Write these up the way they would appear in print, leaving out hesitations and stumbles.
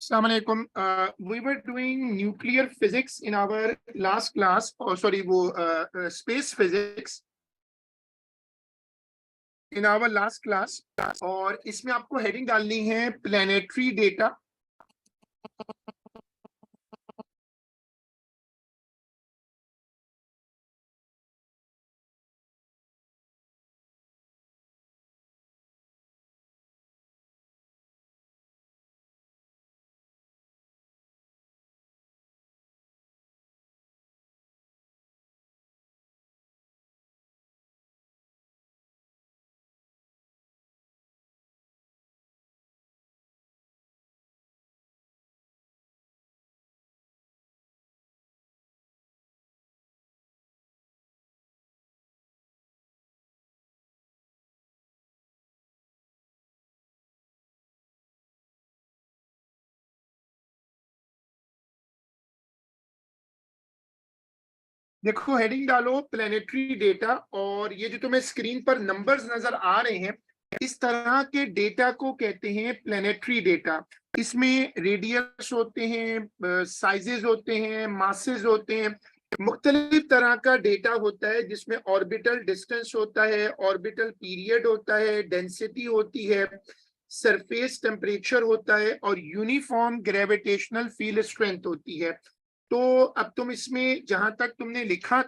Assalamu alaikum. We were doing nuclear physics in our last class, or sorry, space physics in our last class. और इसमें आपको heading डालनी है planetary data. देखो heading डालो planetary data, और ये जो तुम्हें स्क्रीन पर नंबर्स नजर आ रहे हैं, इस तरह के डेटा को कहते हैं प्लेनेटरी डेटा। इसमें रेडियस होते हैं, साइजेस होते हैं, मासेस होते हैं, मुख्तलिफ तरह का डेटा होता है जिसमें ऑर्बिटल डिस्टेंस होता है, ऑर्बिटल पीरियड होता है, डेंसिटी होती है, सरफेस टेम्परेचर होता है और यूनिफॉर्म ग्रेविटेशनल फील्ड स्ट्रेंथ होती है। तो अब तुम इसमें जहां तक तुमने लिखा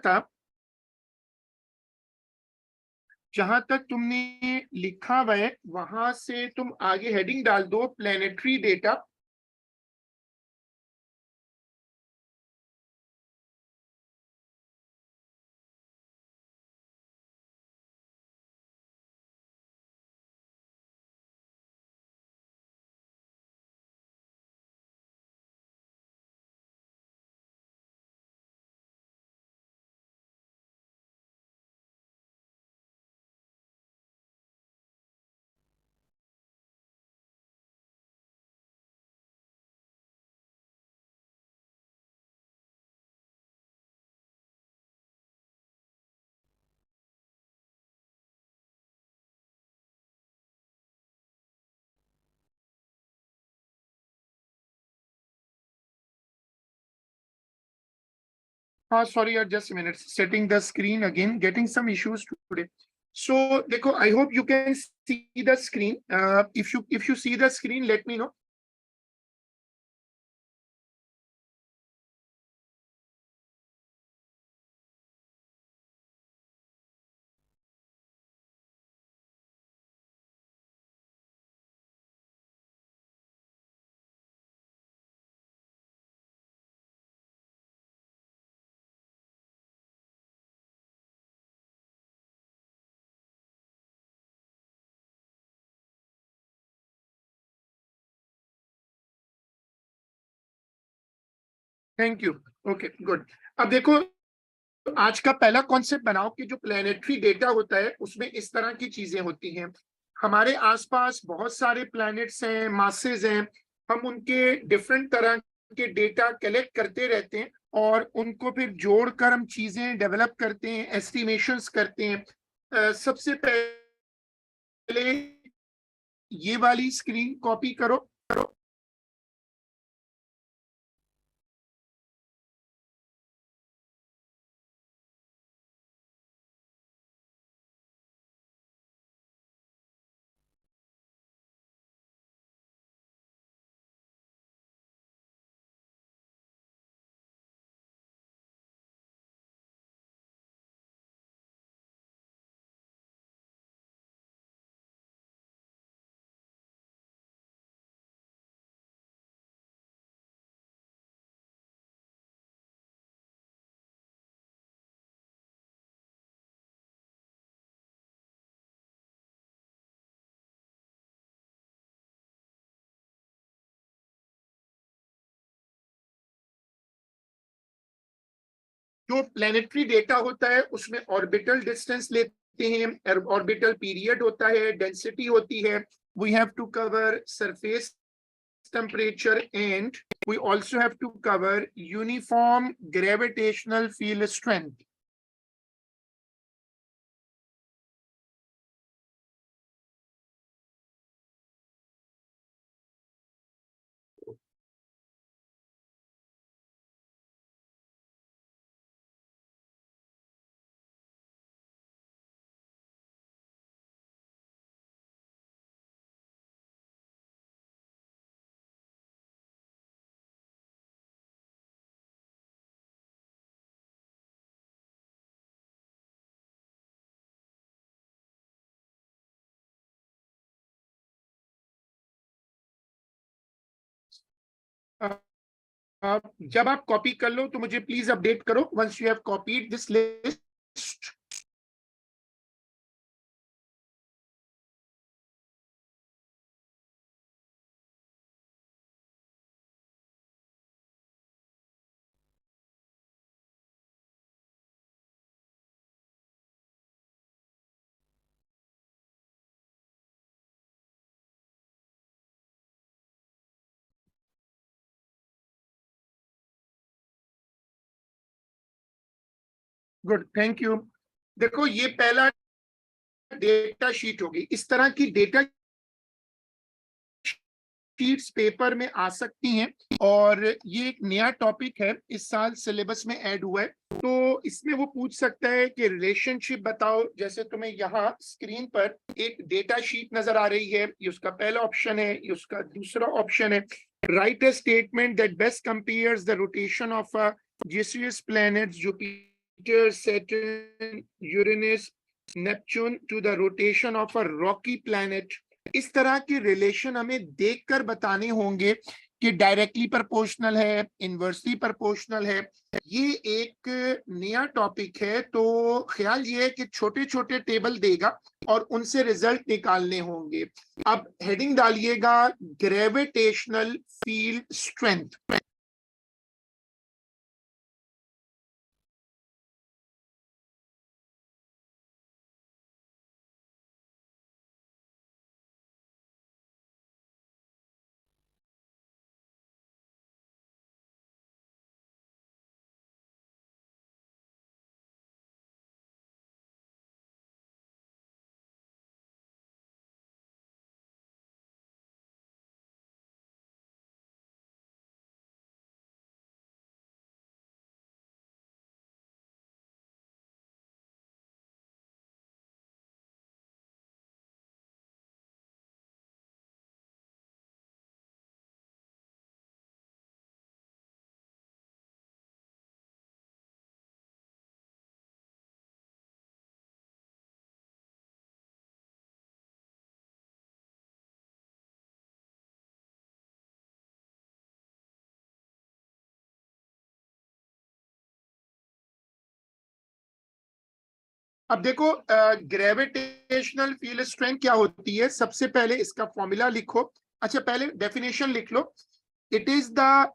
हुआ है वहां से तुम आगे हेडिंग डाल दो प्लेनेटरी डेटा। हाँ सॉरी यार, just minute, setting the screen again, getting some issues today. So देखो, I hope you can see the screen. If you see the screen, let me know. Thank you. Okay good. अब देखो, आज का पहला concept बनाओ कि जो planetary data होता है उसमें इस तरह की चीजें होती हैं। हमारे आसपास बहुत सारे प्लैनेट्स हैं, मासेस हैं। हम उनके डिफरेंट तरह के डेटा कलेक्ट करते रहते हैं और उनको फिर जोड़कर हम चीजें डेवलप करते हैं, एस्टिमेशंस करते हैं। सबसे पहले ये वाली स्क्रीन कॉपी करो। जो प्लेनेटरी डेटा होता है उसमें ऑर्बिटल डिस्टेंस लेते हैं, ऑर्बिटल पीरियड होता है, डेंसिटी होती है। We have to cover surface temperature, and we also have to cover uniform gravitational field strength. जब आप कॉपी कर लो तो मुझे प्लीज अपडेट करो once you have copied this list. Good, thank you. देखो ये पहला डेटा शीट होगी। इस तरह की डेटा शीट्स पेपर में आ सकती हैं और ये एक नया टॉपिक है, इस साल सिलेबस में ऐड हुआ है। तो इसमें वो पूछ सकता है कि रिलेशनशिप बताओ। जैसे तुम्हें यहाँ स्क्रीन पर एक डेटा शीट नजर आ रही है, ये उसका पहला ऑप्शन है, ये उसका दूसरा ऑप्शन है। Right a statement that best compares the rotation of a gaseous planets Jupiter, Saturn, Uranus, Neptune to the rotation of a rocky planet। इस तरह के रिलेशन हमें देखकर बताने होंगे कि डायरेक्टली प्रोपोर्शनल है, इनवर्सली प्रोपोर्शनल है। ये एक नया टॉपिक है, तो ख्याल ये है कि छोटे छोटे टेबल देगा और उनसे रिजल्ट निकालने होंगे। अब हेडिंग डालिएगा ग्रेविटेशनल फील्ड स्ट्रेंथ। अब देखो ग्रेविटेशनल फील्ड स्ट्रेंथ क्या होती है, सबसे पहले इसका फॉर्मूला लिखो। अच्छा, पहले डेफिनेशन लिख लो। It is the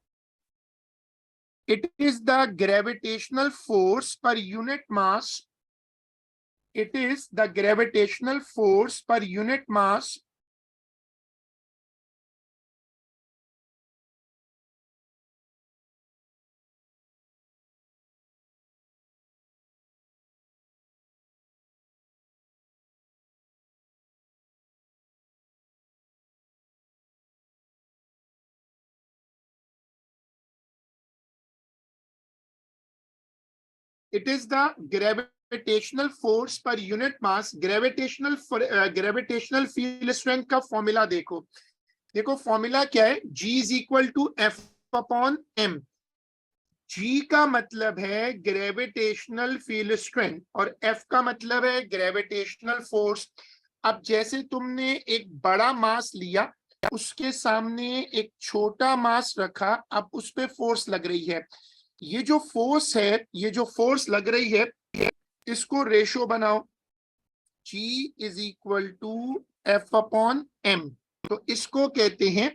it is the gravitational force per unit mass. It is the gravitational force per unit mass it is the gravitational force per unit mass। gravitational field strength का formula देखो। देखो formula क्या है, G is equal to F upon M. G का मतलब है gravitational field strength और F का मतलब है ग्रेविटेशनल फोर्स। अब जैसे तुमने एक बड़ा मास लिया, उसके सामने एक छोटा मास रखा, अब उस पे फोर्स लग रही है। ये जो फोर्स है, ये जो फोर्स लग रही है, इसको रेशो बनाओ। G is equal to F upon M. तो इसको कहते हैं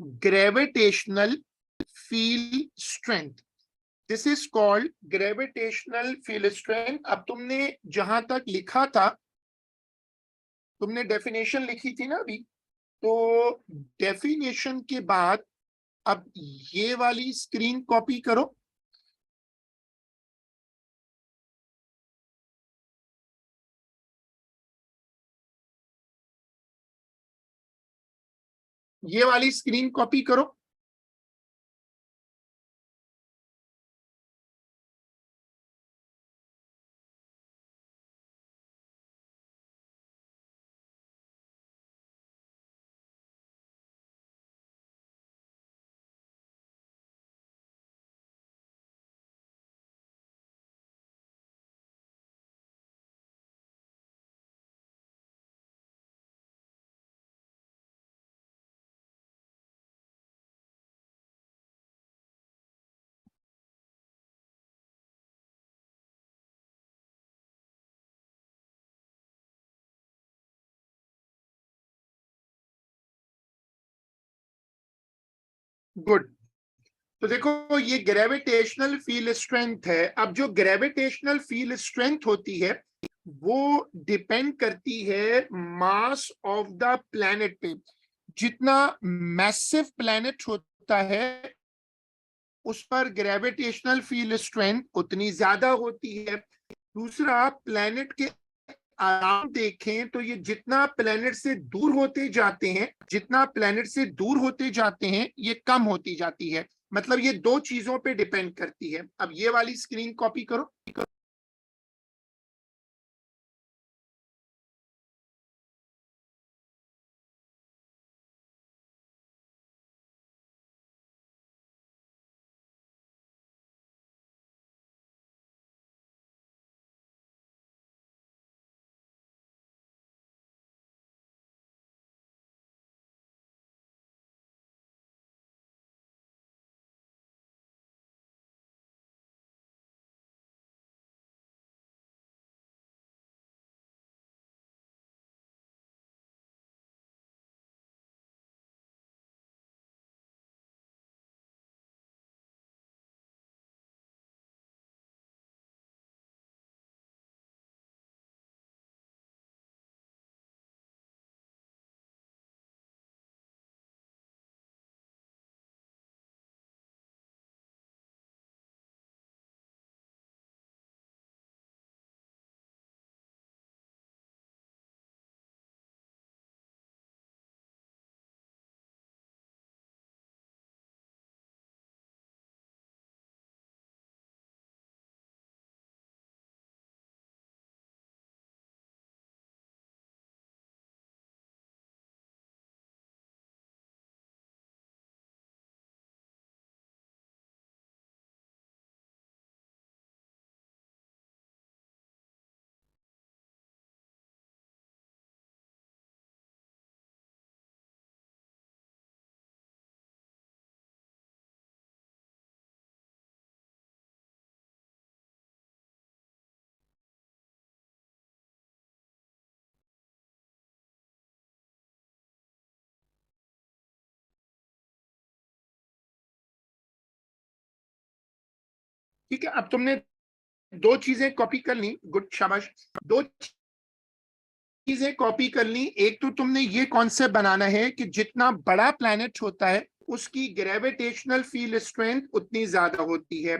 gravitational field strength. This is called gravitational field strength. अब तुमने जहां तक लिखा था, तुमने डेफिनेशन लिखी थी ना अभी, तो डेफिनेशन के बाद अब ये वाली स्क्रीन कॉपी करो। ये वाली स्क्रीन कॉपी करो। गुड। तो देखो ये ग्रेविटेशनल फील्ड स्ट्रेंथ है। अब जो ग्रेविटेशनल फील्ड स्ट्रेंथ होती है वो डिपेंड करती है मास ऑफ द प्लैनेट पे। जितना मैसिव प्लैनेट होता है उस पर ग्रेविटेशनल फील्ड स्ट्रेंथ उतनी ज्यादा होती है। दूसरा, प्लैनेट के अराउंड देखें तो ये जितना प्लैनेट से दूर होते जाते हैं, जितना प्लैनेट से दूर होते जाते हैं ये कम होती जाती है। मतलब ये दो चीजों पे डिपेंड करती है। अब ये वाली स्क्रीन कॉपी करो। ठीक है, अब तुमने दो चीजें कॉपी कर ली। गुड, शाबाश। दो चीजें कॉपी कर ली। एक तो तुमने ये कॉन्सेप्ट बनाना है कि जितना बड़ा प्लैनेट होता है उसकी ग्रेविटेशनल फील्ड स्ट्रेंथ उतनी ज्यादा होती है।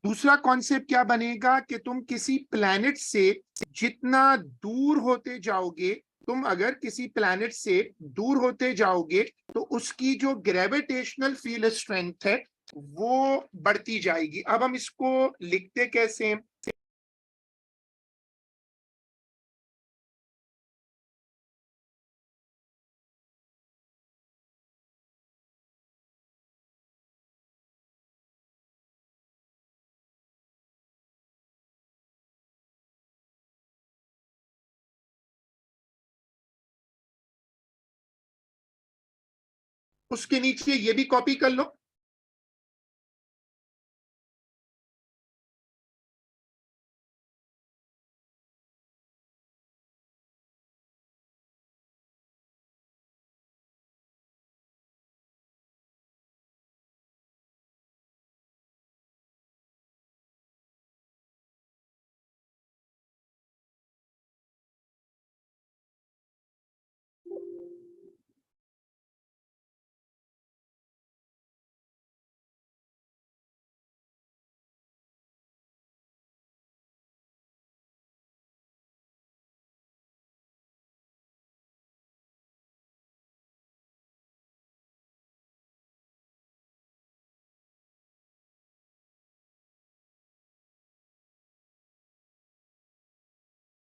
दूसरा कॉन्सेप्ट क्या बनेगा कि तुम किसी प्लैनेट से जितना दूर होते जाओगे, तुम अगर किसी प्लैनेट से दूर होते जाओगे तो उसकी जो ग्रेविटेशनल फील्ड स्ट्रेंथ है वो बढ़ती जाएगी। अब हम इसको लिखते कैसे हैं? उसके नीचे ये भी कॉपी कर लो।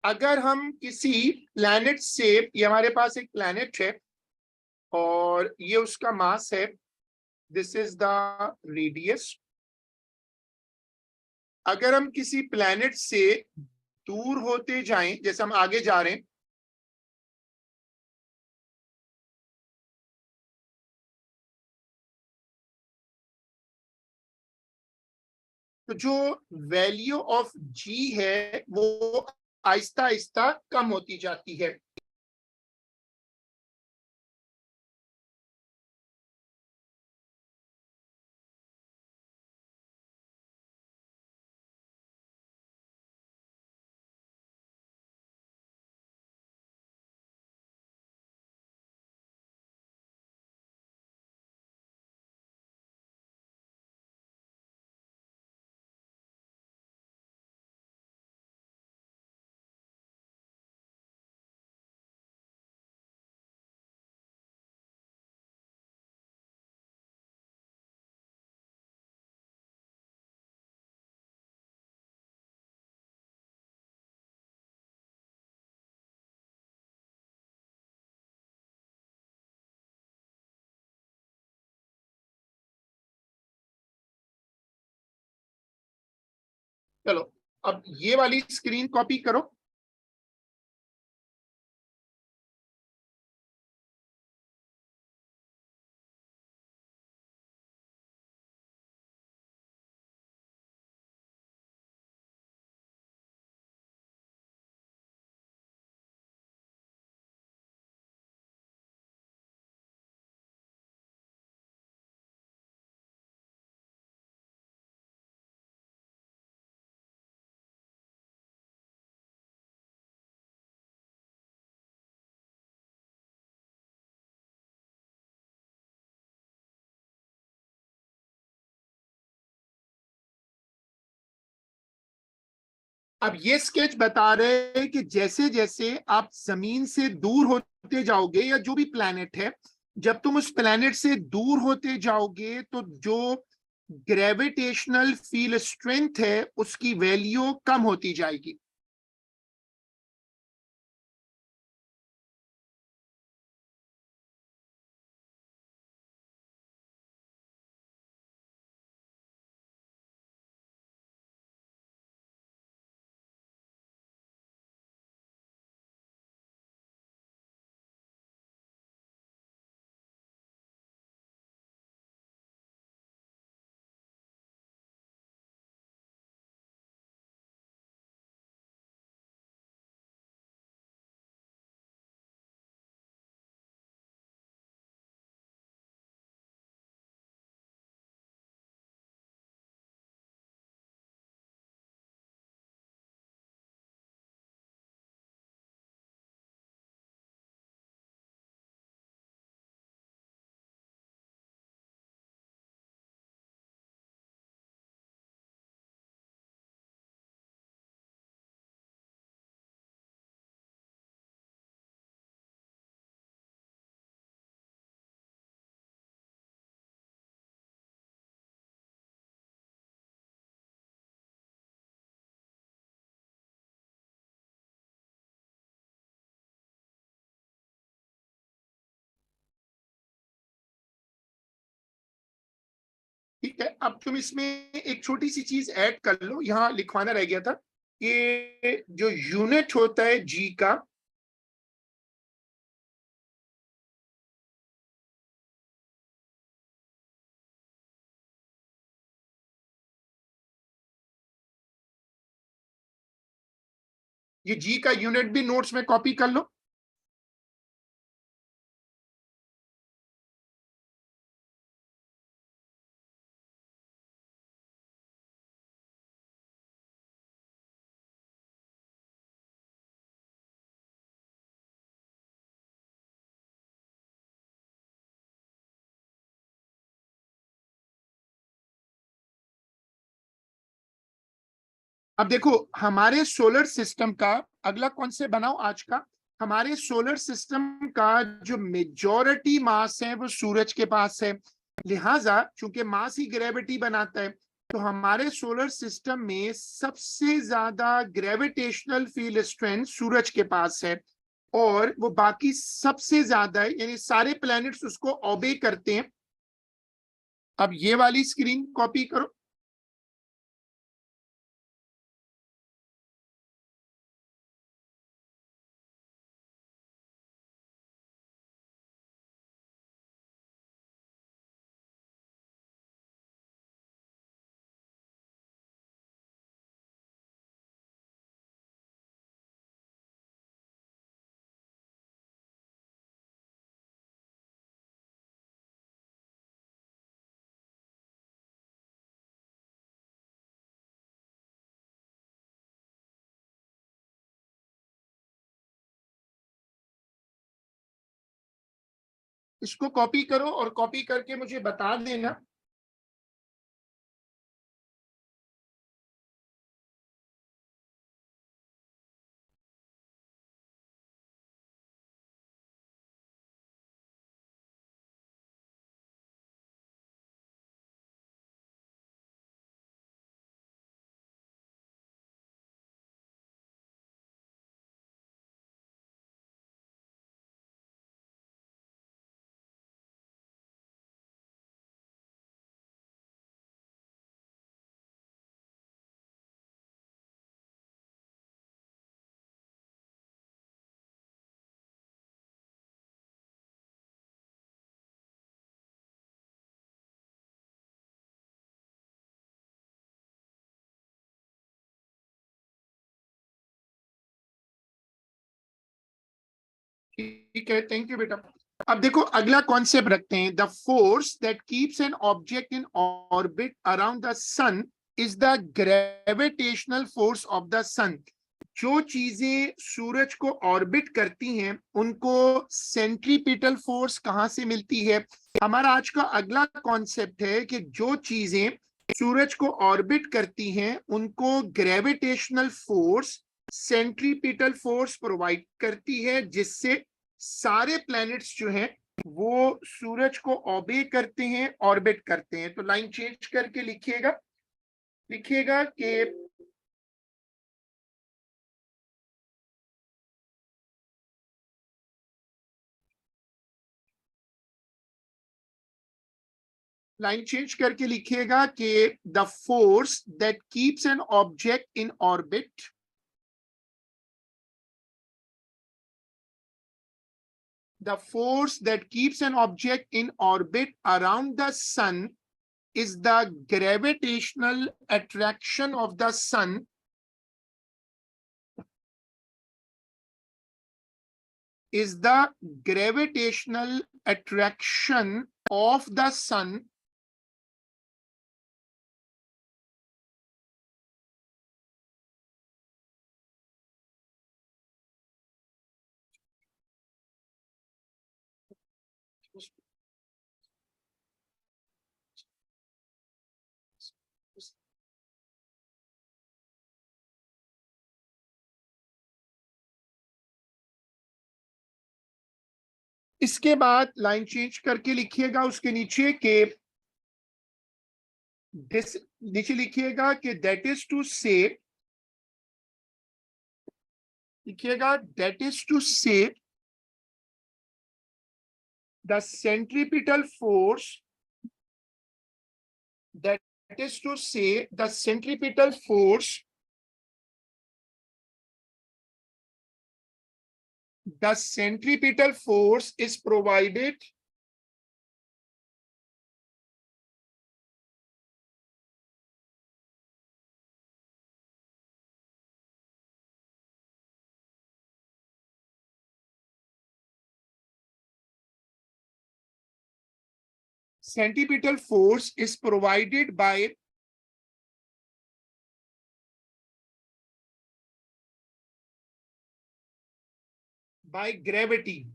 अगर हम किसी प्लैनेट से, ये हमारे पास एक प्लैनेट है और ये उसका मास है, दिस इज द रेडियस। अगर हम किसी प्लैनेट से दूर होते जाएं, जैसे हम आगे जा रहे हैं, तो जो वैल्यू ऑफ जी है वो आहिस्ता आहिस्ता कम होती जाती है। चलो, अब ये वाली स्क्रीन कॉपी करो। अब ये स्केच बता रहे हैं कि जैसे जैसे आप जमीन से दूर होते जाओगे, या जो भी प्लैनेट है, जब तुम उस प्लैनेट से दूर होते जाओगे तो जो ग्रेविटेशनल फील्ड स्ट्रेंथ है उसकी वैल्यू कम होती जाएगी। ठीक है, अब तुम इसमें एक छोटी सी चीज ऐड कर लो, यहाँ लिखवाना रह गया था। ये जो यूनिट होता है जी का, ये जी का यूनिट भी नोट्स में कॉपी कर लो। अब देखो, हमारे सोलर सिस्टम का अगला कौन से बनाओ आज का, हमारे सोलर सिस्टम का जो मेजॉरिटी मास है वो सूरज के पास है। लिहाजा चूंकि मास ही ग्रेविटी बनाता है, तो हमारे सोलर सिस्टम में सबसे ज्यादा ग्रेविटेशनल फील्ड स्ट्रेंथ सूरज के पास है, और वो बाकी सबसे ज्यादा है, यानी सारे प्लैनेट्स उसको ओबे करते हैं। अब ये वाली स्क्रीन कॉपी करो। इसको कॉपी करो और कॉपी करके मुझे बता देना। ठीक है, थैंक यू बेटा। अब देखो अगला कॉन्सेप्ट रखते हैं, the force that keeps an object in orbit around the sun is the gravitational force of the sun. जो चीजें सूरज को ऑर्बिट करती हैं उनको सेंट्रीपिटल फोर्स कहां से मिलती है। हमारा आज का अगला कॉन्सेप्ट है कि जो चीजें सूरज को ऑर्बिट करती हैं उनको gravitational force centripetal force provide करती है, जिससे सारे प्लैनेट्स जो हैं वो सूरज को ऑबे करते हैं, ऑर्बिट करते हैं। तो लाइन चेंज करके लिखिएगा, लिखिएगा कि लाइन चेंज करके लिखिएगा कि the force that keeps an object in orbit, the force that keeps an object in orbit around the sun is the gravitational attraction of the sun, is the gravitational attraction of the sun इसके बाद line change करके लिखिएगा उसके नीचे के नीचे लिखिएगा कि दैट इज टू से, लिखिएगा दैट इज टू से the centripetal force, that is to say the centripetal force, the centripetal force is provided centripetal force is provided by gravity.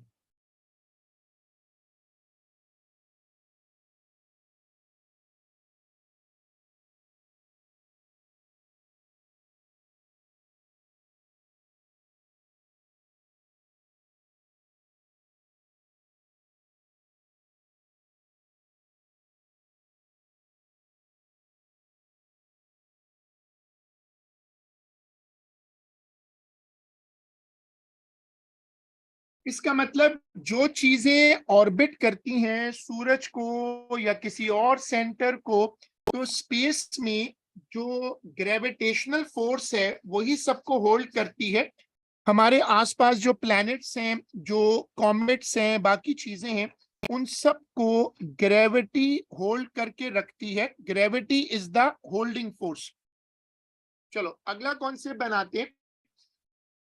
इसका मतलब जो चीजें ऑर्बिट करती हैं सूरज को या किसी और सेंटर को, तो स्पेस में जो ग्रेविटेशनल फोर्स है वही सबको होल्ड करती है। हमारे आसपास जो प्लैनेट्स हैं, जो कॉमेट्स हैं, बाकी चीजें हैं, उन सब को ग्रेविटी होल्ड करके रखती है। Gravity is the holding force. चलो अगला कॉन्सेप्ट बनाते हैं।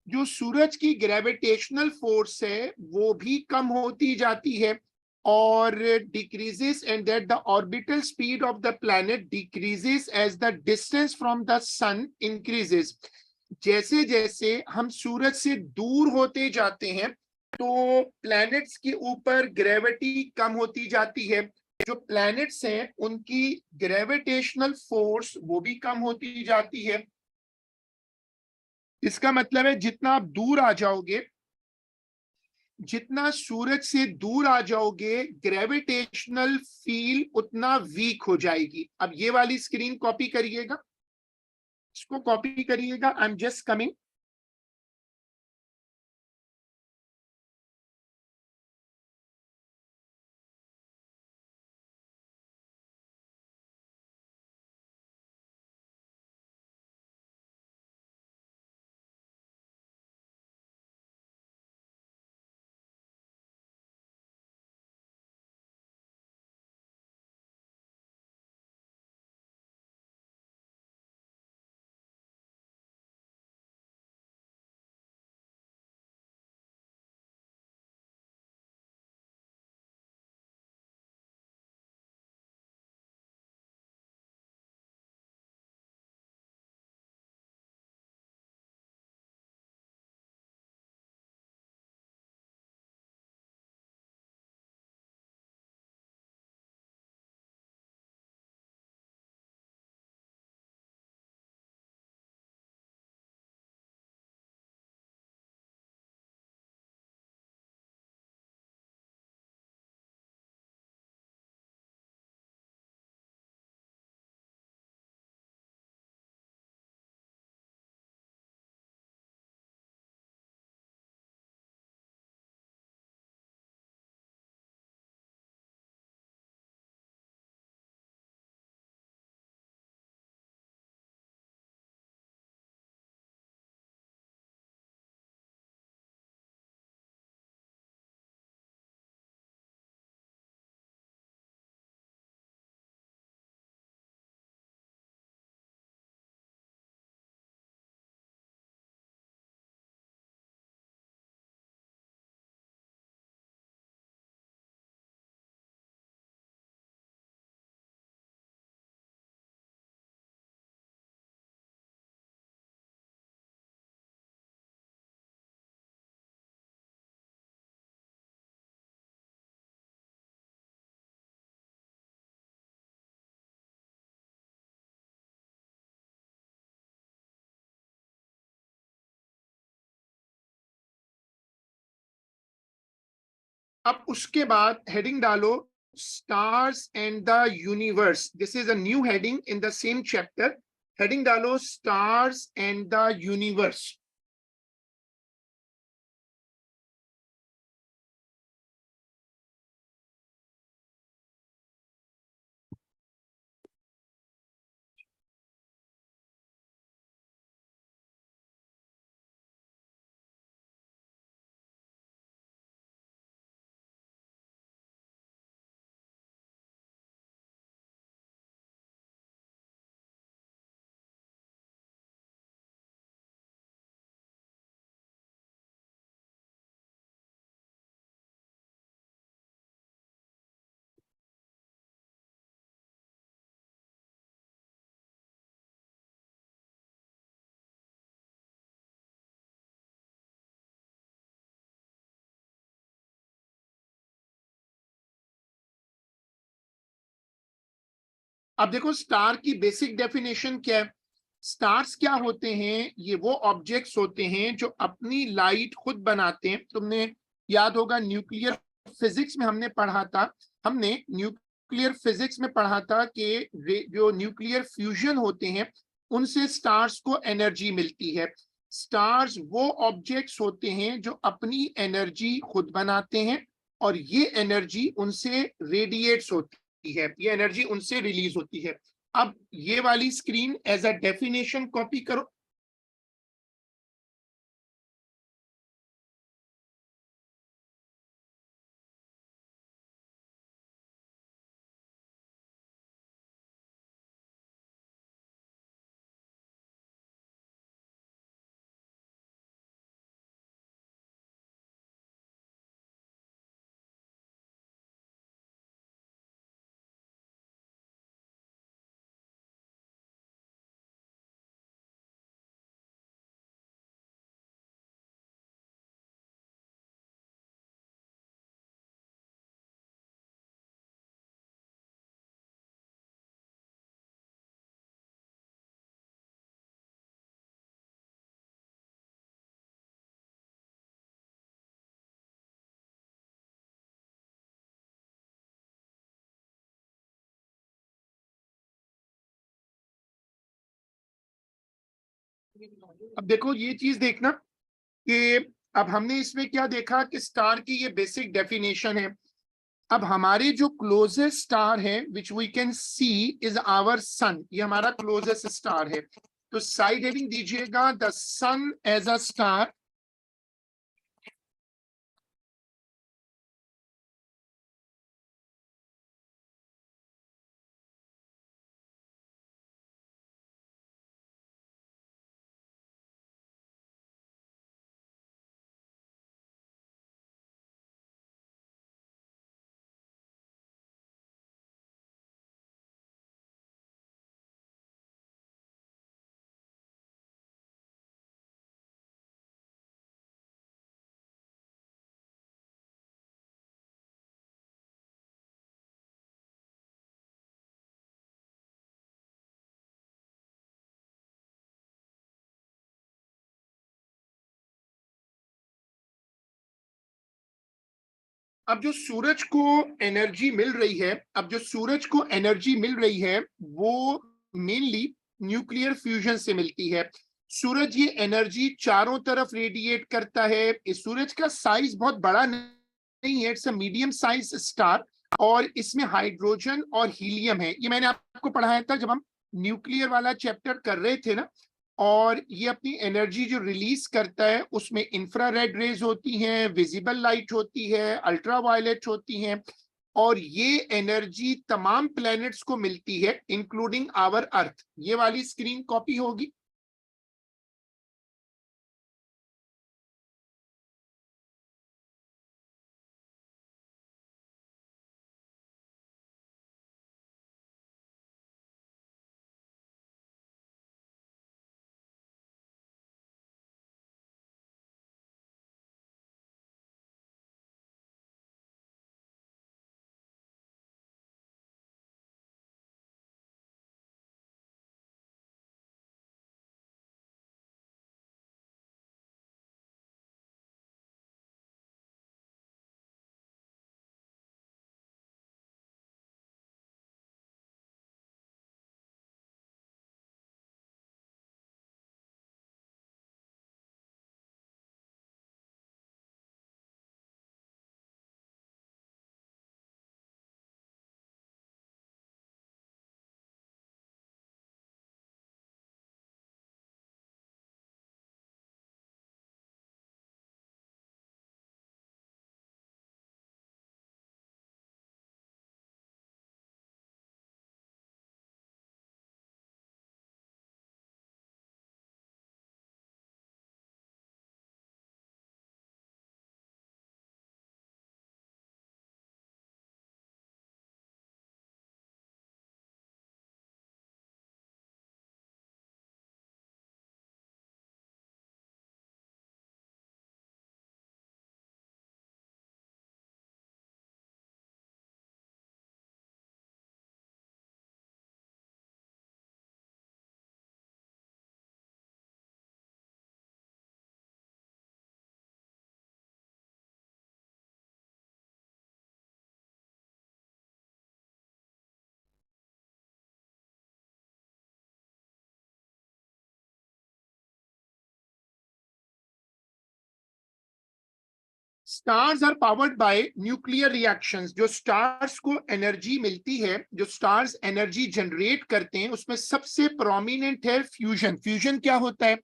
जो सूरज की ग्रेविटेशनल फोर्स है वो भी कम होती जाती है और decreases, and that the orbital speed of the planet decreases as the distance from the sun increases. जैसे जैसे हम सूरज से दूर होते जाते हैं तो प्लैनेट्स के ऊपर ग्रेविटी कम होती जाती है। जो प्लैनेट्स हैं उनकी ग्रेविटेशनल फोर्स वो भी कम होती जाती है। इसका मतलब है जितना आप दूर आ जाओगे, जितना सूरज से दूर आ जाओगे, ग्रेविटेशनल फील्ड उतना वीक हो जाएगी। अब ये वाली स्क्रीन कॉपी करिएगा, इसको कॉपी करिएगा। I am just coming. अब उसके बाद हेडिंग डालो stars and the universe. This is a new heading in the same chapter. Heading डालो स्टार्स एंड द यूनिवर्स। अब देखो स्टार की बेसिक डेफिनेशन क्या है। स्टार्स क्या होते हैं? ये वो ऑब्जेक्ट्स होते हैं जो अपनी लाइट खुद बनाते हैं। तुमने याद होगा न्यूक्लियर फिजिक्स में हमने पढ़ा था, हमने न्यूक्लियर फिजिक्स में पढ़ा था कि जो न्यूक्लियर फ्यूजन होते हैं उनसे स्टार्स को एनर्जी मिलती है। स्टार्स वो ऑब्जेक्ट्स होते हैं जो अपनी एनर्जी खुद बनाते हैं और ये एनर्जी उनसे रेडिएट्स होती है, ये एनर्जी उनसे रिलीज होती है। अब ये वाली screen as a definition copy करो। अब देखो ये चीज देखना कि अब हमने इसमें क्या देखा कि स्टार की ये बेसिक डेफिनेशन है। अब हमारे जो क्लोजेस्ट स्टार है which we can see is our sun, ये हमारा क्लोजेस्ट स्टार है। तो साइड हेडिंग दीजिएगा the sun as a star. अब जो सूरज को एनर्जी मिल रही है, अब जो सूरज को एनर्जी मिल रही है वो मेनली न्यूक्लियर फ्यूजन से मिलती है। सूरज ये एनर्जी चारों तरफ रेडिएट करता है। इस सूरज का साइज बहुत बड़ा नहीं है, it's a medium size star. और इसमें हाइड्रोजन और हीलियम है, ये मैंने आपको पढ़ाया था जब हम न्यूक्लियर वाला चैप्टर कर रहे थे ना। और ये अपनी एनर्जी जो रिलीज करता है उसमें इंफ्रारेड रेज होती हैं, विजिबल लाइट होती है, अल्ट्रावायलेट होती हैं। और ये एनर्जी तमाम प्लैनेट्स को मिलती है इंक्लूडिंग आवर अर्थ। ये वाली स्क्रीन कॉपी होगी। Stars are powered by nuclear reactions. जो स्टार्स को एनर्जी मिलती है, जो स्टार्स एनर्जी जनरेट करते हैं, उसमें सबसे प्रोमिनेंट है फ्यूजन। फ्यूजन क्या होता है?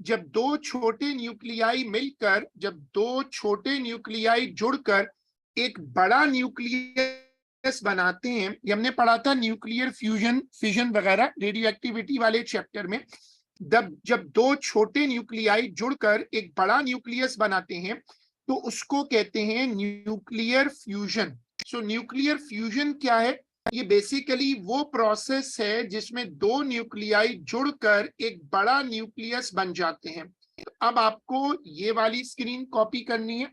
जब दो छोटे न्यूक्लियाई मिलकर, जब दो छोटे न्यूक्लियाई जुड़कर एक बड़ा न्यूक्लियस बनाते हैं। ये हमने पढ़ा था न्यूक्लियर फ्यूजन, फिजन वगैरह रेडियो एक्टिविटी वाले चैप्टर में। जब दो छोटे न्यूक्लियाई जुड़कर एक बड़ा न्यूक्लियस बनाते हैं तो उसको कहते हैं न्यूक्लियर फ्यूजन। सो न्यूक्लियर फ्यूजन क्या है? ये बेसिकली वो प्रोसेस है जिसमें दो न्यूक्लियाई जुड़कर एक बड़ा न्यूक्लियस बन जाते हैं। अब आपको ये वाली स्क्रीन कॉपी करनी है।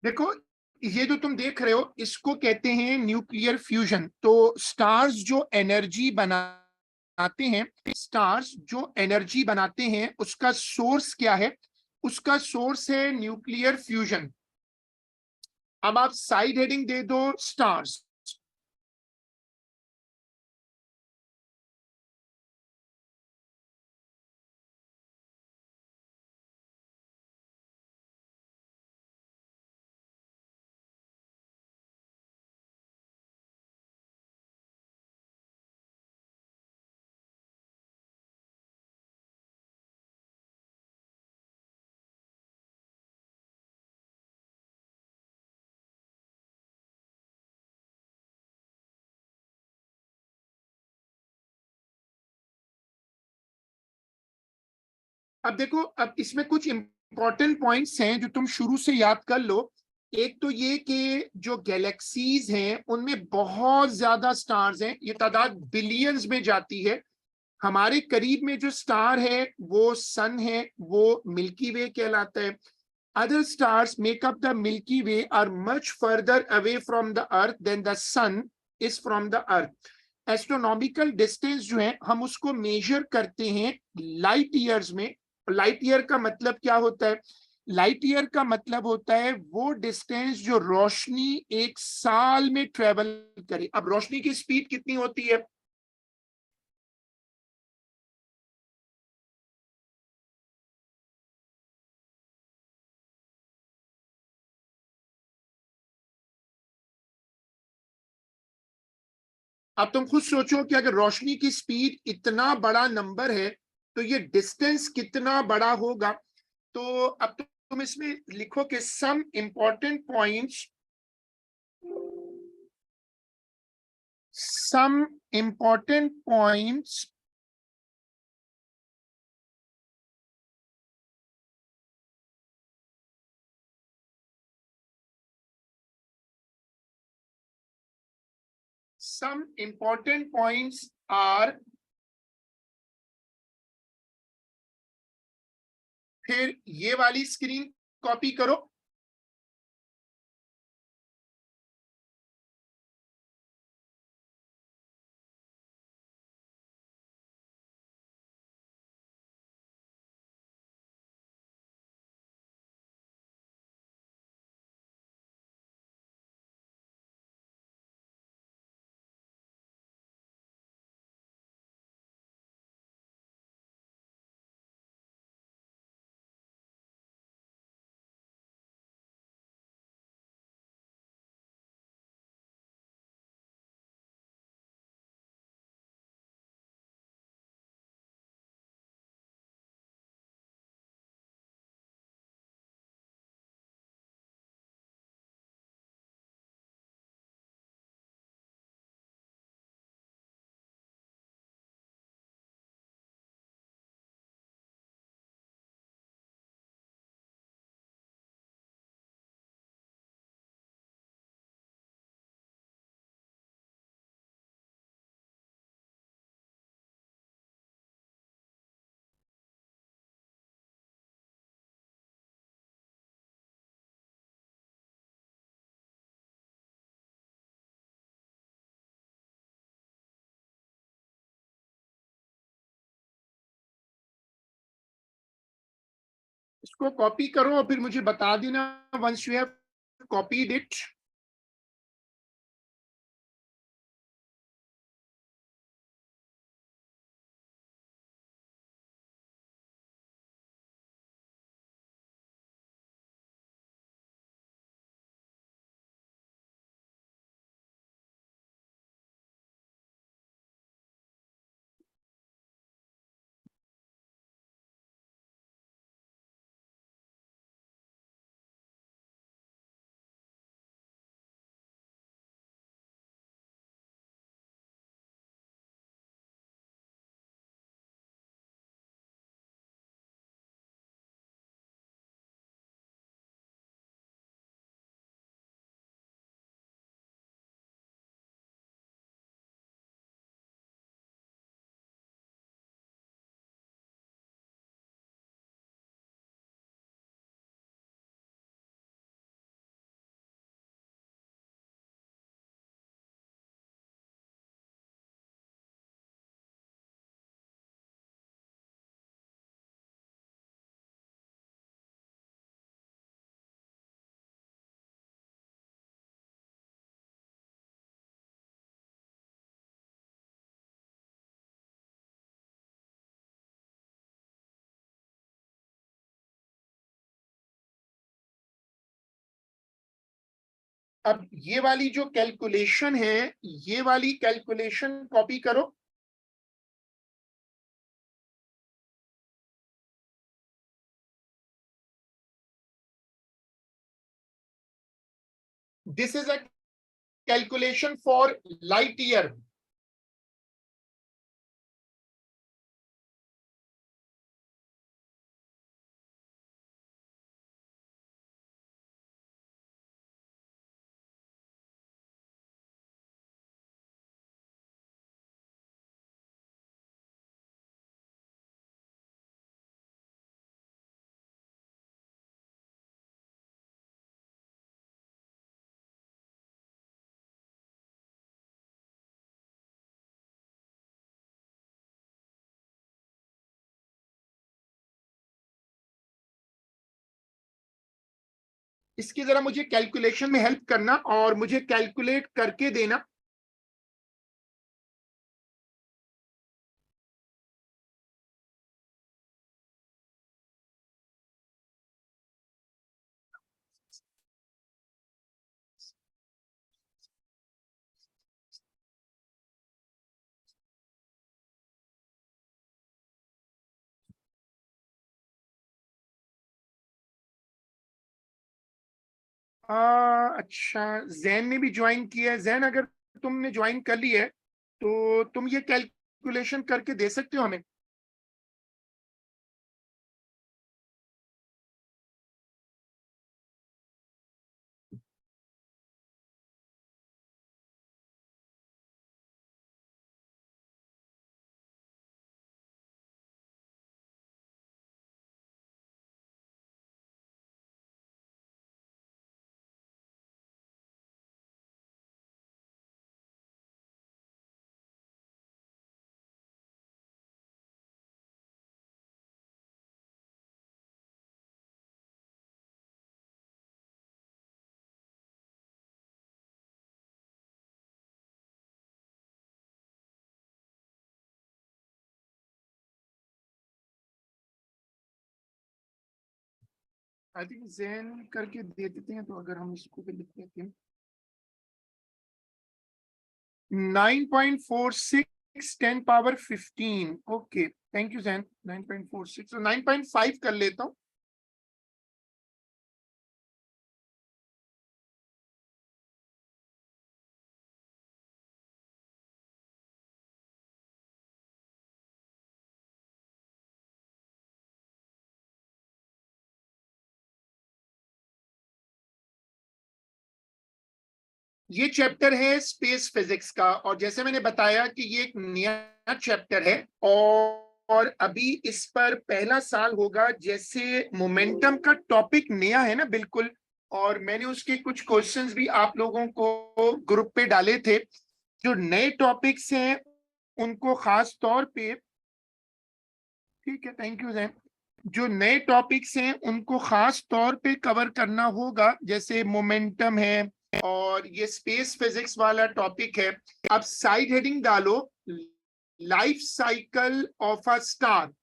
देखो, ये जो तुम देख रहे हो इसको कहते हैं न्यूक्लियर फ्यूजन। तो स्टार्स जो एनर्जी बनाते हैं, स्टार्स जो एनर्जी बनाते हैं उसका सोर्स क्या है? उसका सोर्स है न्यूक्लियर फ्यूजन। अब आप साइड हेडिंग दे दो स्टार्स। अब देखो, अब इसमें कुछ इंपॉर्टेंट पॉइंट्स हैं जो तुम शुरू से याद कर लो। एक तो ये कि जो गैलेक्सीज हैं उनमें बहुत ज्यादा स्टार्स हैं, ये तादाद बिलियंस में जाती है। हमारे करीब में जो स्टार है वो सन है, वो मिल्की वे कहलाता है। Other stars make up the Milky Way are much further away from the earth than the sun is from the earth. Astronomical distance जो है हम उसको मेजर करते हैं लाइट ईयर्स में। लाइट ईयर का मतलब क्या होता है? लाइट ईयर का मतलब होता है वो डिस्टेंस जो रोशनी एक साल में ट्रेवल करे। अब रोशनी की स्पीड कितनी होती है? अब तुम खुद सोचो कि अगर रोशनी की स्पीड इतना बड़ा नंबर है तो ये डिस्टेंस कितना बड़ा होगा। तो अब तुम इसमें लिखो कि some important points, some important points some important points are, फिर ये वाली स्क्रीन कॉपी करो। इसको कॉपी करो और फिर मुझे बता देना once you have copied it. अब ये वाली जो कैलकुलेशन है, ये वाली कैलकुलेशन कॉपी करो। This is a calculation for light year. इसकी जरा मुझे कैलकुलेशन में हेल्प करना और मुझे कैलकुलेट करके देना। अच्छा, जैन ने भी ज्वाइन किया है। जैन, अगर तुमने ज्वाइन कर ली है तो तुम ये कैलकुलेशन करके दे सकते हो हमें। आई थिंक जैन करके दे देते हैं, तो अगर हम इसको भी लिख देते हैं 9.46 10 power 15। Okay, thank you Jain. 9.46, तो 9.5 कर लेता हूँ। ये चैप्टर है स्पेस फिजिक्स का, और जैसे मैंने बताया कि ये एक नया चैप्टर है, और अभी इस पर पहला साल होगा। जैसे मोमेंटम का टॉपिक नया है ना, बिल्कुल, और मैंने उसके कुछ क्वेश्चंस भी आप लोगों को ग्रुप पे डाले थे। जो नए टॉपिक्स हैं उनको खास तौर पे, ठीक है, थैंक यू जैन। जो नए टॉपिक्स हैं उनको खास तौर पे कवर करना होगा, जैसे मोमेंटम है और ये स्पेस फिजिक्स वाला टॉपिक है। अब साइड हेडिंग डालो, life cycle of a star.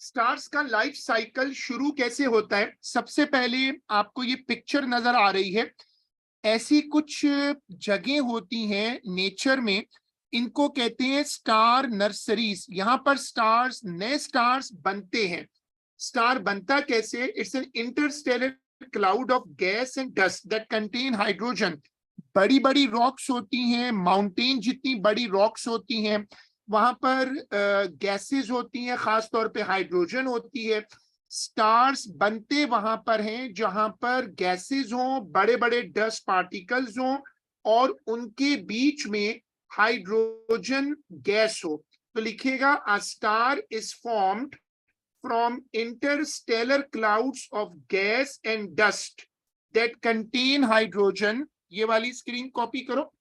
Stars का लाइफ साइकिल शुरू कैसे होता है? सबसे पहले आपको ये पिक्चर नजर आ रही है, ऐसी कुछ जगह होती हैं नेचर में, इनको कहते हैं स्टार नर्सरीज। यहाँ पर स्टार्स, नए स्टार्स बनते हैं। स्टार बनता कैसे? It's an Interstellar cloud of gas and dust that contain hydrogen. बड़ी बड़ी रॉक्स होती हैं, माउंटेन जितनी बड़ी रॉक्स होती हैं, वहां पर गैसेस होती हैं, खास तौर पे हाइड्रोजन होती है। स्टार्स बनते वहां पर हैं जहां पर गैसेस हों, बड़े बड़े डस्ट पार्टिकल्स हों, और उनके बीच में हाइड्रोजन गैस हो। तो लिखिएगा, a star is formed from interstellar clouds of gas and dust that contain hydrogen। ये वाली स्क्रीन कॉपी करो।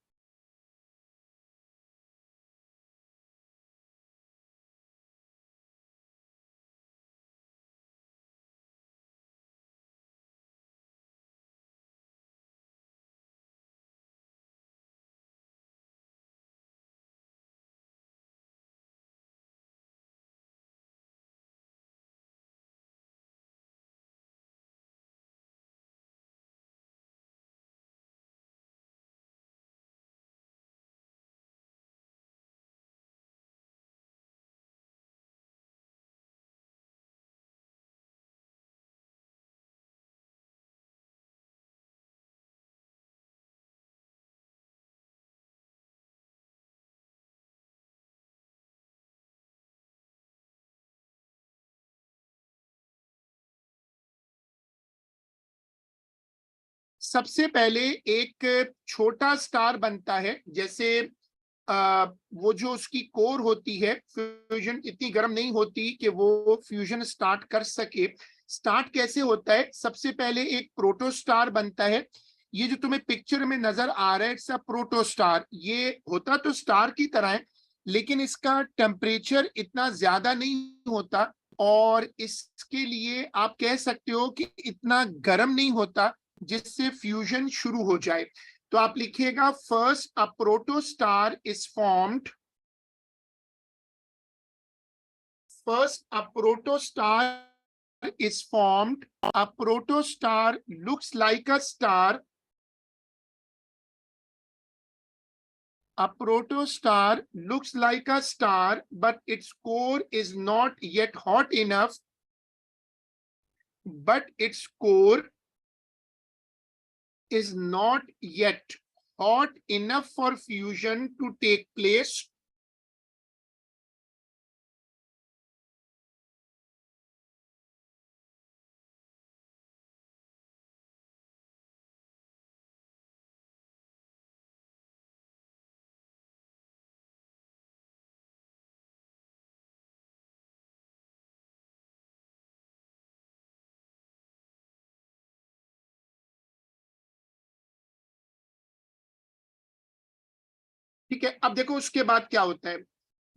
सबसे पहले एक छोटा स्टार बनता है। जैसे वो जो उसकी कोर होती है, फ्यूजन इतनी गर्म नहीं होती कि वो फ्यूजन स्टार्ट कर सके। स्टार्ट कैसे होता है? सबसे पहले एक प्रोटोस्टार बनता है। ये जो तुम्हें पिक्चर में नजर आ रहा है, इट्स अ प्रोटोस्टार। ये होता तो स्टार की तरह है, लेकिन इसका टेम्परेचर इतना ज्यादा नहीं होता, और इसके लिए आप कह सकते हो कि इतना गर्म नहीं होता जिससे फ्यूजन शुरू हो जाए। तो आप लिखिएगा, first a protostar is formed, first a protostar is formed, a protostar looks like a star, a protostar looks like a star but its core is not yet hot enough, but its core is not yet hot enough for fusion to take place. ठीक है, अब देखो उसके बाद क्या होता है।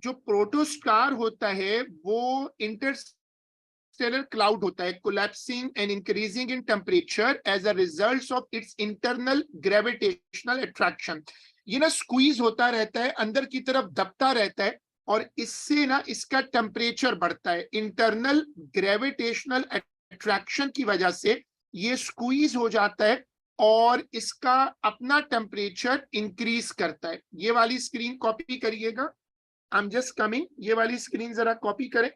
जो प्रोटोस्टार होता है वो इंटरस्टेलर क्लाउड होता है, collapsing and increasing in temperature as a result of its internal gravitational attraction. ये ना स्क्वीज होता रहता है, अंदर की तरफ दबता रहता है, और इससे ना इसका टेम्परेचर बढ़ता है। इंटरनल ग्रेविटेशनल अट्रैक्शन की वजह से ये स्क्वीज हो जाता है और इसका अपना टेम्परेचर इंक्रीज करता है। ये वाली स्क्रीन कॉपी करिएगा, आई एम जस्ट कमिंग, ये वाली स्क्रीन जरा कॉपी करें।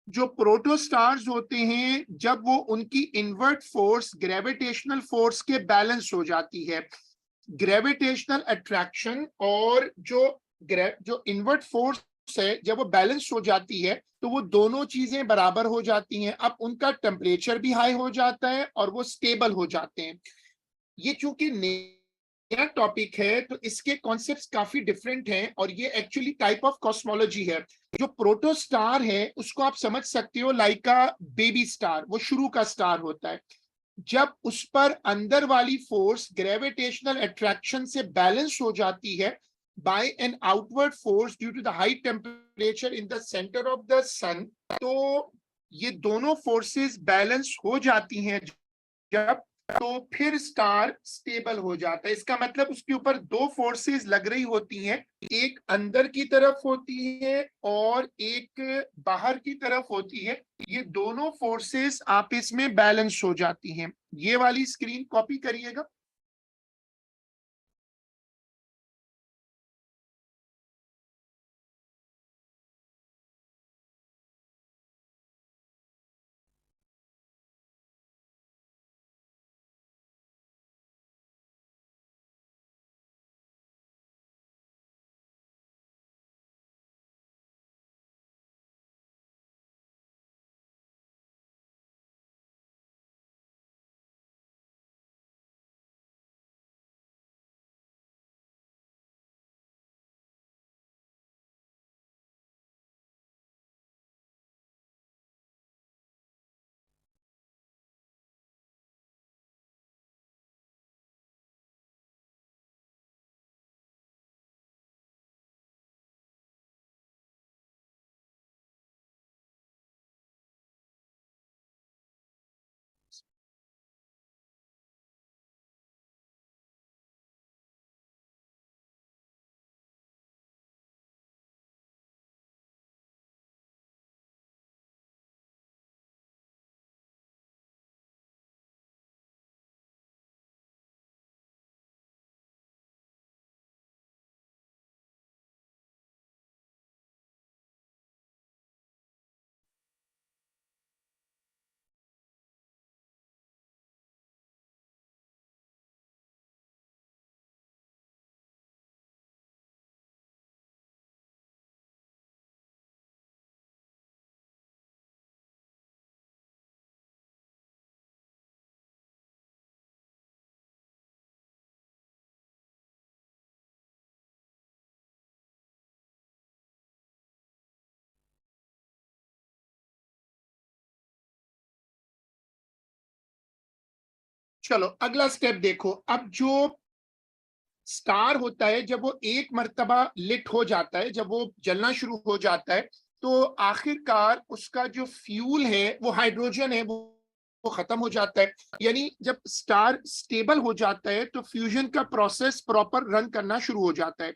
जो प्रोटोस्टार्स होते हैं, जब वो उनकी इनवर्ट फोर्स ग्रेविटेशनल फोर्स के बैलेंस हो जाती है, ग्रेविटेशनल अट्रैक्शन और जो इनवर्ट फोर्स है, जब वो बैलेंस हो जाती है तो वो दोनों चीजें बराबर हो जाती हैं। अब उनका टेम्परेचर भी हाई हो जाता है और वो स्टेबल हो जाते हैं। ये चूंकि नया टॉपिक है तो इसके कॉन्सेप्ट्स काफी डिफरेंट हैं, और ये एक्चुअली टाइप ऑफ कॉस्मोलॉजी है। जो प्रोटोस्टार है उसको आप समझ सकते हो लाइक अ बेबी स्टार, वो शुरू का स्टार होता है। जब उस पर अंदर वाली फोर्स ग्रेविटेशनल अट्रैक्शन से बैलेंस हो जाती है by an outward force due to the high temperature in the centre of the sun, तो ये दोनों फोर्सेस बैलेंस हो जाती हैं जब तो फिर स्टार स्टेबल हो जाता है। इसका मतलब उसके ऊपर दो फोर्सेस लग रही होती हैं, एक अंदर की तरफ होती है और एक बाहर की तरफ होती है। ये दोनों फोर्सेस आपस में बैलेंस हो जाती हैं। ये वाली स्क्रीन कॉपी करिएगा। चलो अगला स्टेप देखो। अब जो स्टार होता है, जब वो एक मर्तबा लिट हो जाता है, जब वो जलना शुरू हो जाता है, तो आखिरकार उसका जो फ्यूल है, वो हाइड्रोजन है, वो खत्म हो जाता है। यानी जब स्टार स्टेबल हो जाता है तो फ्यूजन का प्रोसेस प्रॉपर रन करना शुरू हो जाता है।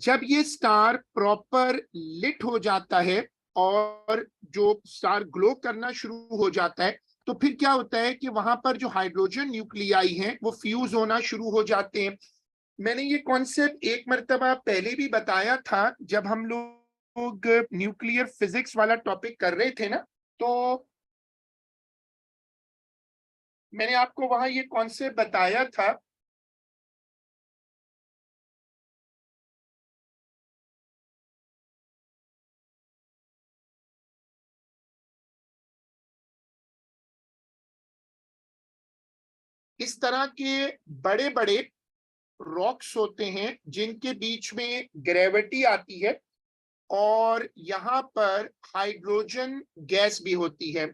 जब ये स्टार प्रॉपर लिट हो जाता है और जो स्टार ग्लो करना शुरू हो जाता है, तो फिर क्या होता है कि वहां पर जो हाइड्रोजन न्यूक्लियाई हैं वो फ्यूज होना शुरू हो जाते हैं। मैंने ये कॉन्सेप्ट एक मर्तबा पहले भी बताया था जब हम लोग न्यूक्लियर फिजिक्स वाला टॉपिक कर रहे थे ना, तो मैंने आपको वहां ये कॉन्सेप्ट बताया था। इस तरह के बड़े बड़े रॉक्स होते हैं जिनके बीच में ग्रेविटी आती है और यहाँ पर हाइड्रोजन गैस भी होती है।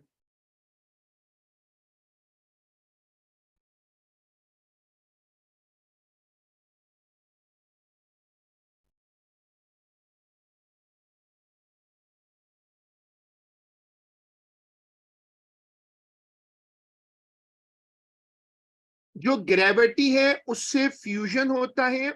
जो ग्रेविटी है उससे फ्यूजन होता है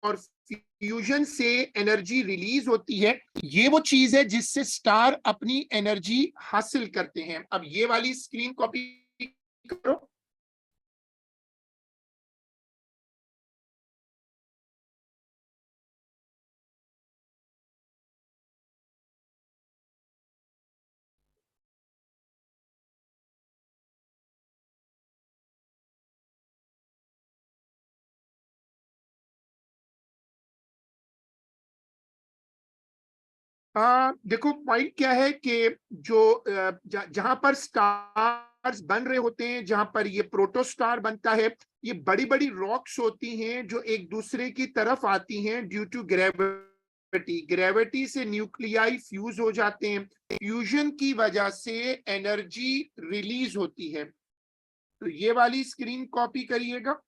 और फ्यूजन से एनर्जी रिलीज होती है। ये वो चीज है जिससे स्टार अपनी एनर्जी हासिल करते हैं। अब ये वाली स्क्रीन कॉपी करो। देखो पॉइंट क्या है कि जो जहां पर स्टार्स बन रहे होते हैं, जहां पर ये प्रोटोस्टार बनता है, ये बड़ी बड़ी रॉक्स होती हैं जो एक दूसरे की तरफ आती हैं ड्यू टू ग्रेविटी। ग्रेविटी से न्यूक्लियाई फ्यूज हो जाते हैं, फ्यूजन की वजह से एनर्जी रिलीज होती है। तो ये वाली स्क्रीन कॉपी करिएगा।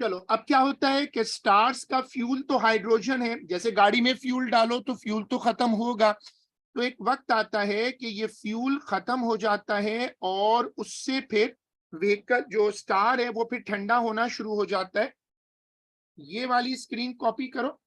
चलो, अब क्या होता है कि स्टार्स का फ्यूल तो हाइड्रोजन है, जैसे गाड़ी में फ्यूल डालो तो फ्यूल तो खत्म होगा। तो एक वक्त आता है कि ये फ्यूल खत्म हो जाता है और उससे फिर व्हीकल जो स्टार है वो फिर ठंडा होना शुरू हो जाता है। ये वाली स्क्रीन कॉपी करो।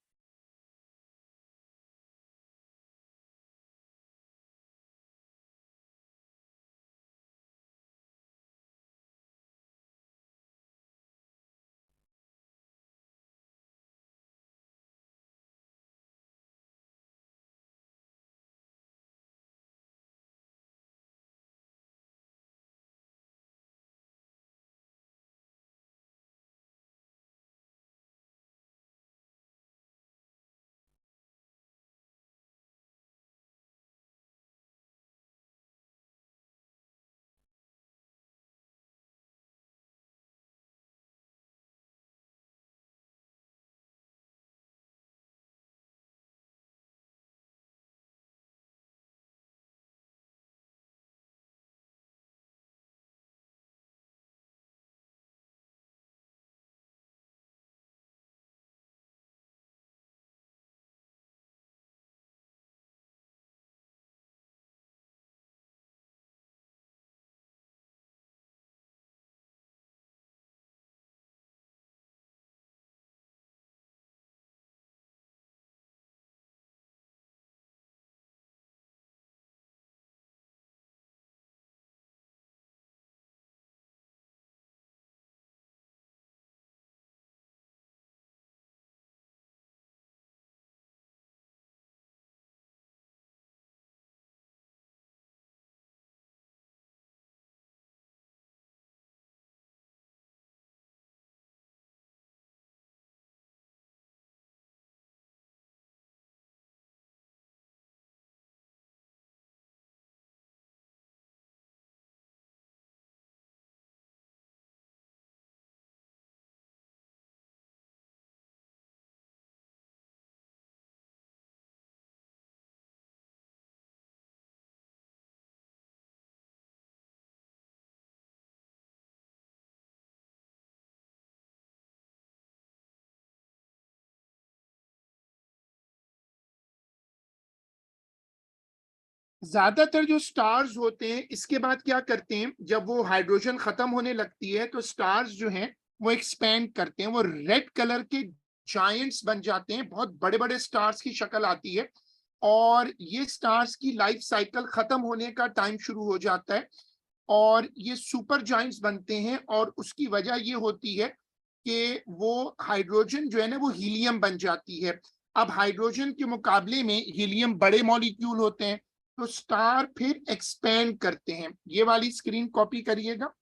ज्यादातर जो स्टार्स होते हैं इसके बाद क्या करते हैं, जब वो हाइड्रोजन खत्म होने लगती है तो स्टार्स जो हैं वो एक्सपैंड करते हैं, वो रेड कलर के जायंट्स बन जाते हैं, बहुत बड़े बड़े स्टार्स की शक्ल आती है। और ये स्टार्स की लाइफ साइकिल खत्म होने का टाइम शुरू हो जाता है और ये सुपर जायंट्स बनते हैं। और उसकी वजह ये होती है कि वो हाइड्रोजन जो है ना वो हीलियम बन जाती है। अब हाइड्रोजन के मुकाबले में हीलियम बड़े मॉलिक्यूल होते हैं, तो स्टार फिर एक्सपेंड करते हैं। ये वाली स्क्रीन कॉपी करिएगा।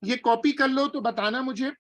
ये कॉपी कर लो तो बताना मुझे।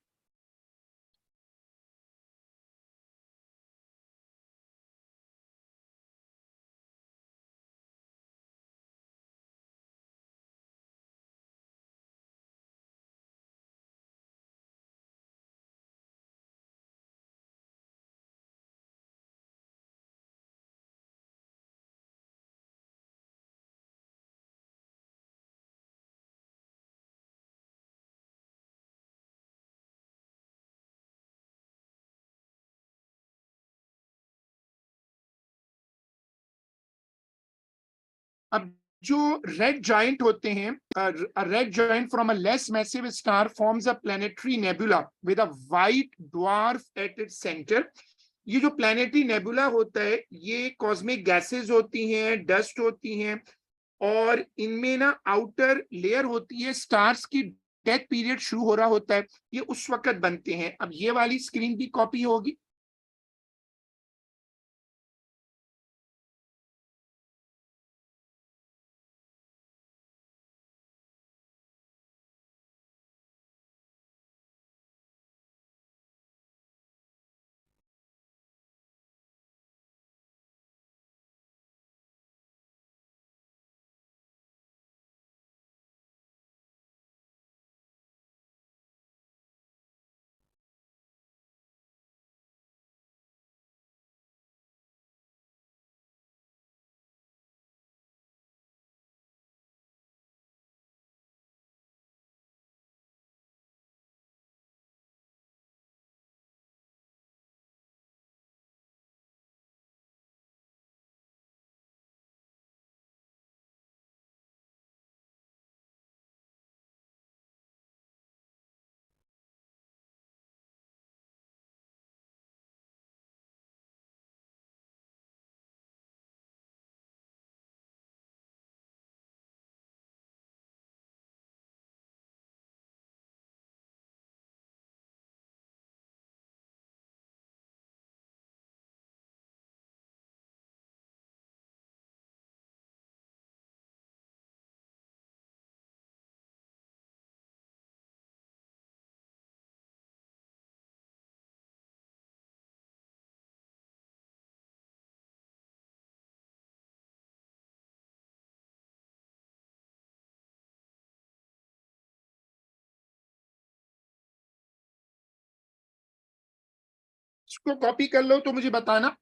अब जो रेड जाइंट होते हैं, red giant from a less massive star forms a planetary nebula with a white dwarf at its centre. ये जो प्लैनेटरी नेबुला होता है ये कॉस्मिक गैसेस होती हैं, डस्ट होती हैं, और इनमें ना आउटर लेयर होती है, स्टार्स की डेथ पीरियड शुरू हो रहा होता है, ये उस वक्त बनते हैं। अब ये वाली स्क्रीन की कॉपी होगी। इसको कॉपी कर लो तो मुझे बताना।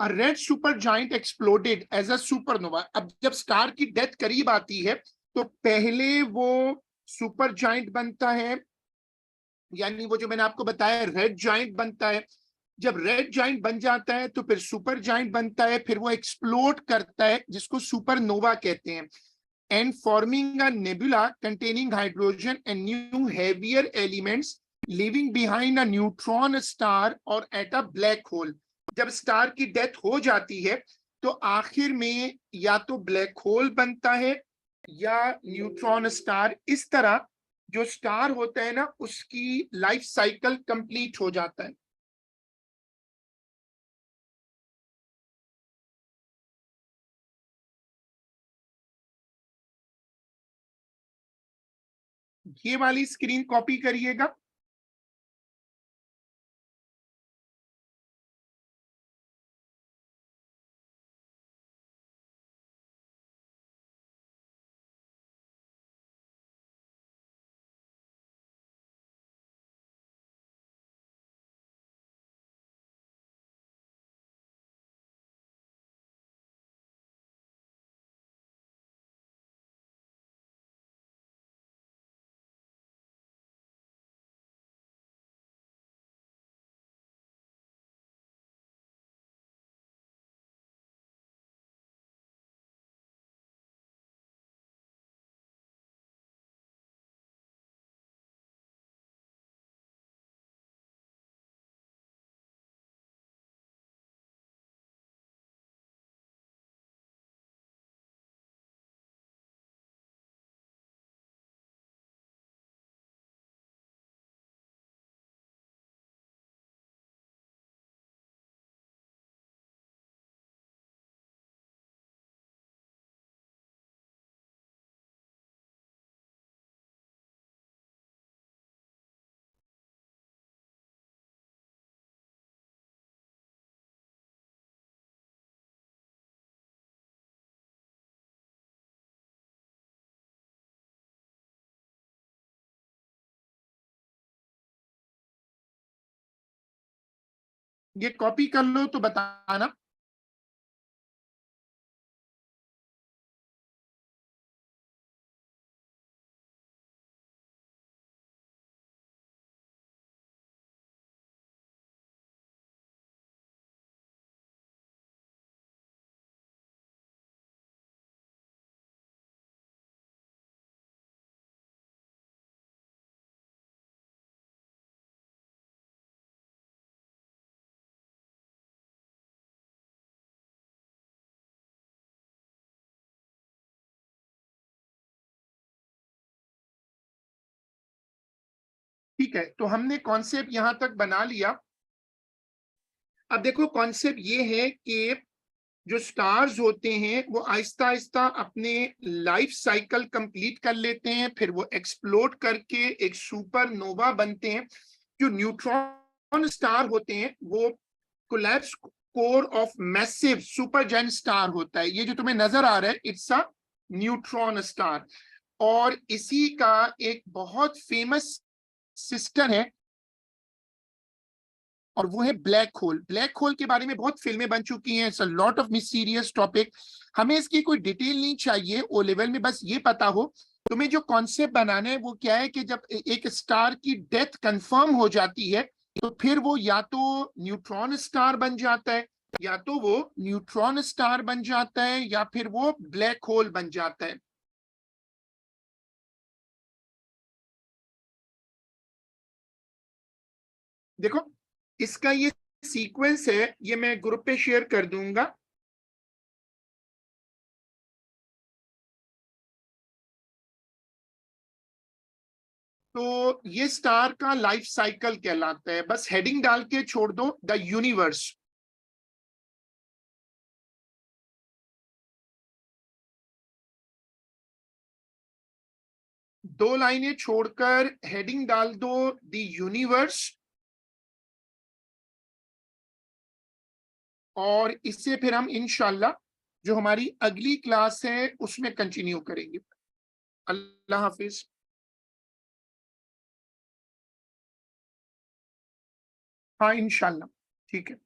A red supergiant exploded as a supernova। अब जब स्टार की डेथ करीब आती है तो पहले वो सुपर जाइंट बनता है, यानी वो जो मैंने आपको बताया रेड जाइंट बनता है। जब रेड जाइंट बन जाता है तो फिर सुपर जाइंट बनता है, फिर वो एक्सप्लोड करता है जिसको सुपरनोवा कहते हैं, and forming a nebula containing hydrogen and new heavier elements, living behind a neutron star और एट अ ब्लैक होल। जब स्टार की डेथ हो जाती है तो आखिर में या तो ब्लैक होल बनता है या न्यूट्रॉन स्टार। इस तरह जो स्टार होता है ना उसकी लाइफ साइकिल कंप्लीट हो जाता है। ये वाली स्क्रीन कॉपी करिएगा। ये कॉपी कर लो तो बताना। ठीक है, तो हमने कॉन्सेप्ट यहां तक बना लिया। अब देखो कॉन्सेप्ट ये है कि जो स्टार्स होते हैं वो आहिस्ता आहिस्ता अपने लाइफ साइकिल कंप्लीट कर लेते हैं, फिर वो एक्सप्लोड करके एक सुपरनोवा बनते हैं। जो न्यूट्रॉन स्टार होते हैं वो collapse core of massive Supergiant star होता है। ये जो तुम्हें नजर आ रहा है इट्स अ न्यूट्रॉन स्टार। और इसी का एक बहुत फेमस सिस्टर है और वो है ब्लैक होल। ब्लैक होल के बारे में बहुत फिल्में बन चुकी हैं, it's a lot of mysterious topic. हमें इसकी कोई डिटेल नहीं चाहिए ओ लेवल में, बस ये पता हो तुम्हें जो कॉन्सेप्ट बनाना है वो क्या है कि जब एक स्टार की डेथ कंफर्म हो जाती है तो फिर वो या तो न्यूट्रॉन स्टार बन जाता है, या तो वो न्यूट्रॉन स्टार बन जाता है, या फिर वो ब्लैक होल बन जाता है। देखो इसका ये सीक्वेंस है, ये मैं ग्रुप पे शेयर कर दूंगा। तो ये स्टार का लाइफ साइकिल कहलाता है। बस हेडिंग डाल के छोड़ दो द यूनिवर्स। दो लाइनें छोड़कर हेडिंग डाल दो द यूनिवर्स, और इससे फिर हम इंशाल्लाह जो हमारी अगली क्लास है उसमें कंटिन्यू करेंगे। अल्लाह हाफिज। हाँ इंशाल्लाह। ठीक है।